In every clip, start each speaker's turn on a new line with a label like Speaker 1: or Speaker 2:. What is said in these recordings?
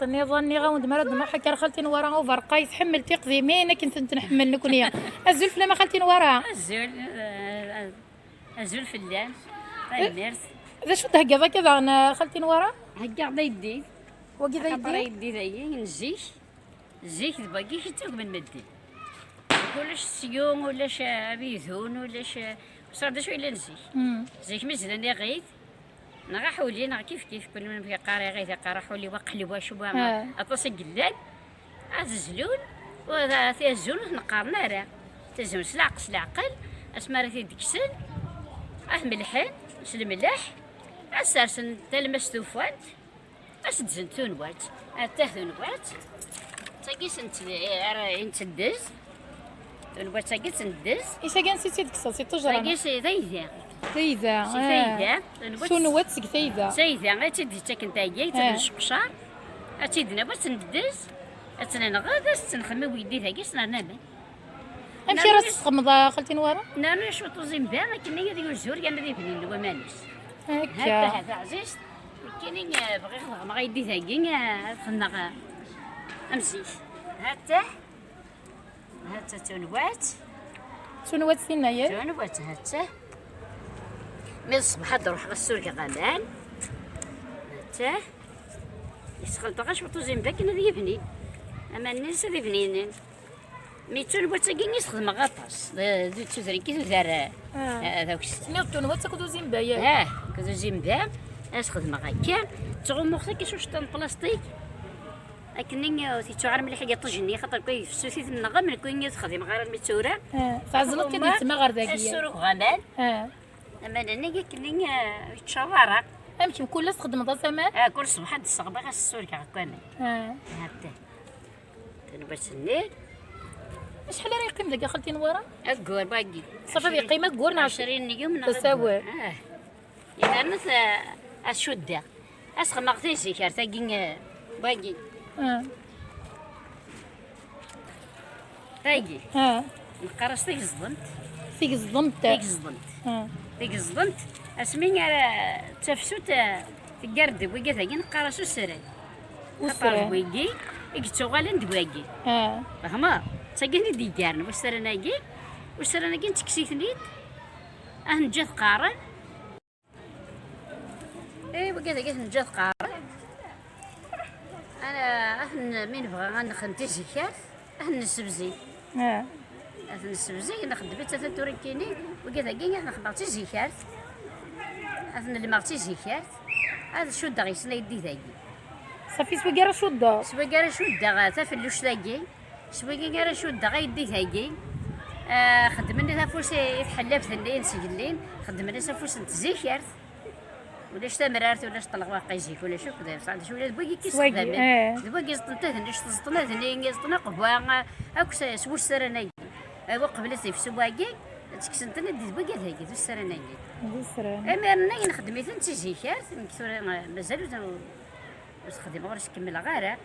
Speaker 1: تيق النظام غاوند مرض ما حكر خالتي نورا اوفر قايس حملتي قديمين كنت نحمل نكونيا الزلف لما خالتي نورا
Speaker 2: الزول فلان طيب ميرس
Speaker 1: اذا شو هكذا كذا انا خالتي نورا
Speaker 2: هكا عطا يدي
Speaker 1: وكذا
Speaker 2: خاطر
Speaker 1: يدي
Speaker 2: يدي ذايا نجيك زيك باقي شتوك من مدي ولاش سيون ولاش بيذون ولاش صار شويه الا نزيك زيك مزلاني غيث نغا حولي نغا كيف كنا في قاري غيث قاري حولي وقلي واش بها اطاس قلال الزلول وهذا فيها الزول نقارنا راه تزول سلعقل اسمارة ديكسل ملحان الملاح اسارسن تلمس توفات تزن تونوات تهونوات تاقيس نتدز تونوات تاقيس ندز
Speaker 1: إيشا كان سيتي دكسا سي تجرى
Speaker 2: تاقيس ذايذا
Speaker 1: ثيذا شنو واتسك ثيذا
Speaker 2: ثيذا غاتدي تاكن تاقي تنشقشار اتيدنا باش ندز اتنغا تنخمي ويدي ثاقي سنرنامي
Speaker 1: امشي راس تغمض خالتي نوارا
Speaker 2: نانا شو توزين بها كنا يدي الزور كان ذي بنين هو مانيس
Speaker 1: هكا
Speaker 2: هذا عزيز كاينين بغي ما غيدي ثاقي خلنا امسيش هاتا تونوات
Speaker 1: شنو وات سينايا
Speaker 2: تونوات هاتا من الصباح تروح غسول كغالان هاتا يسخل بغاش وطوزين باك كنا ذي بنين اما الناس ذي بنين ميتون بوتاكين يستخدم غطاس دو تزري كي تزار هذاك
Speaker 1: سمير تونوات تاكدو زيمبايا
Speaker 2: كذا زيمبا استخدم غاكا تغم مختك كيشوش تاع بلاستيك لكنني تيتعرف ملي حاجه طجني خاطر كاين في السوسيت النغم من كاين يستخدم غير المتوره
Speaker 1: تعزلت كدي تما غير داكيا
Speaker 2: السروق غمان اما انا كني يتشوارق
Speaker 1: امشي كل استخدم ضا سما
Speaker 2: كل صباح هاد الصغبه غا السورك هكا هاتا باش نير
Speaker 1: شحال راه يقيم داك خالتي نوارا
Speaker 2: الكور باقي
Speaker 1: صافي يقيم الكور
Speaker 2: 20 يوم
Speaker 1: تساوي
Speaker 2: يعني انا اشد اسخ مغتيسي كار تاقين باقي باقي القرص تيك الظلمت تيك الظلمت اسمين على تفسوت تقرد بويقا تاقين قرصو السراي وسراي بويقي يكتو غالين دواقي فهما تاقيني ديكارن واش سرناكي نتكسيتنيد نجات قارن ايوا كذا نجات قارن انا من بغا غنخدم زكات نسبزي نسبزي نخدم حتى توريكيني وكذا كاين نخدم زكات المغتي زكات هذا شو دغيا سنا يدي ذاكي
Speaker 1: صافي سواكيرا شودا
Speaker 2: غا فلوش لاكي سواكيرا شودا غا يدي ذاكي خدمنا تافوس يتحلى ثنين سجلين خدمنا تافوس نتزيكرت ولاش تمرارت ولاش طلق واقع يجيك ولا شوف داير صعد شويه دبوكي كيستخدم دبوكي زطنته ندير زطنا ثنين زطنا قبوا اكو سوش سرناي وقبل في سواكي تكسنتنا دي دبوكي هاكي ذو سرناي اما انا نخدم تنتزيكرت مكثور مازال نخدم غير نكمل غير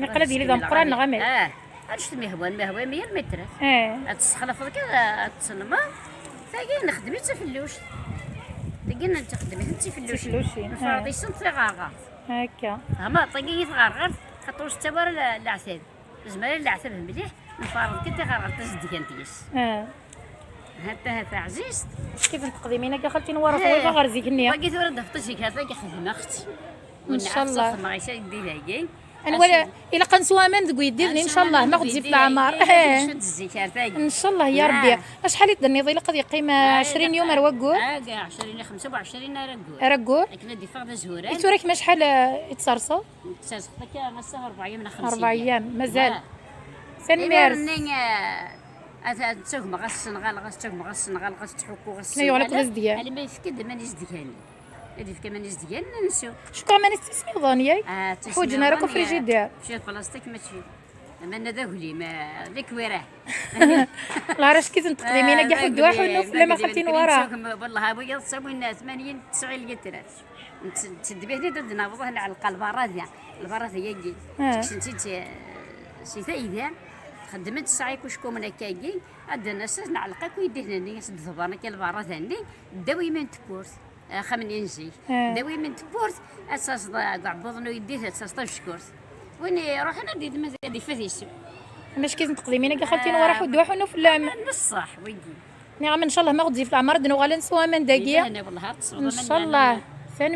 Speaker 1: نقرا ديالي ذا مقران نغامل
Speaker 2: هادشي المهوى 100 متر تسخلف كذا تسلما تاقي نخدمي تفلوش تاقي نخدمي تفلوش نفرضي سنت غارغار
Speaker 1: هكا
Speaker 2: هما طاقي غارغار خاطرش تبار العتاب زمال العتاب مليح نفرض كنت غارغار تزد كنتيس هذا عزيز
Speaker 1: كيف تقدمينا كي خالتي نوار طويله غير زيكني
Speaker 2: باقي ثورة دفتشي كذا كخدمه اختي
Speaker 1: ان شاء الله
Speaker 2: ما غيش يدي لاكي
Speaker 1: انا ولا الا قنسوها من ديرني ان شاء الله ما غتزيد في العمر ان شاء الله يا ربي شحال يدني ضيله قد يقيم 20 يوم رواقور
Speaker 2: 20 25
Speaker 1: رواقور
Speaker 2: كنا دي فاض زهوره
Speaker 1: انتو راك ما شحال يتصرصوا
Speaker 2: تصرصك مسا 4 ايام من 5
Speaker 1: 4 ايام مازال سنمير
Speaker 2: هذا تسوق مغسن غسن تحكو غسن
Speaker 1: ايوا لك ديال
Speaker 2: اللي ما يفكد ما نزدكاني هذيك كمان نزدكان نسيو
Speaker 1: شكون ما نستسمي ظانياي حوجنا راكو فريجيدير
Speaker 2: مشيت بلاصتك ماشي اما انا ذاولي ما ذيك وراه
Speaker 1: الله راش كي تقدمينا كاع حد واحد لا ما خدتي وراه
Speaker 2: والله ابويا تساوي 80 90 لترات تدبيه لي ضد نابضه على القلب راضيه البراضه هي كي كنتي سي ثايده خدمت الساعه كشكو من هكاكي عاد الناس نعلقك ويدهنني سد ضبانا كي البراضه ثاني داوي من تبورت خمن ينجي داوي من تبورت اساس ضعبوضنو يديه اساس طيب شكورت وين روحنا دي ما دي فاتيسو
Speaker 1: انا اش كيزن تقديمين كي خالتي نروح ودوحنا في العام
Speaker 2: نصح ويدي
Speaker 1: نعم ان شاء الله ما غتزيد في العمر دنو غالا نسوا من داكيا
Speaker 2: انا والله
Speaker 1: ان شاء الله ثاني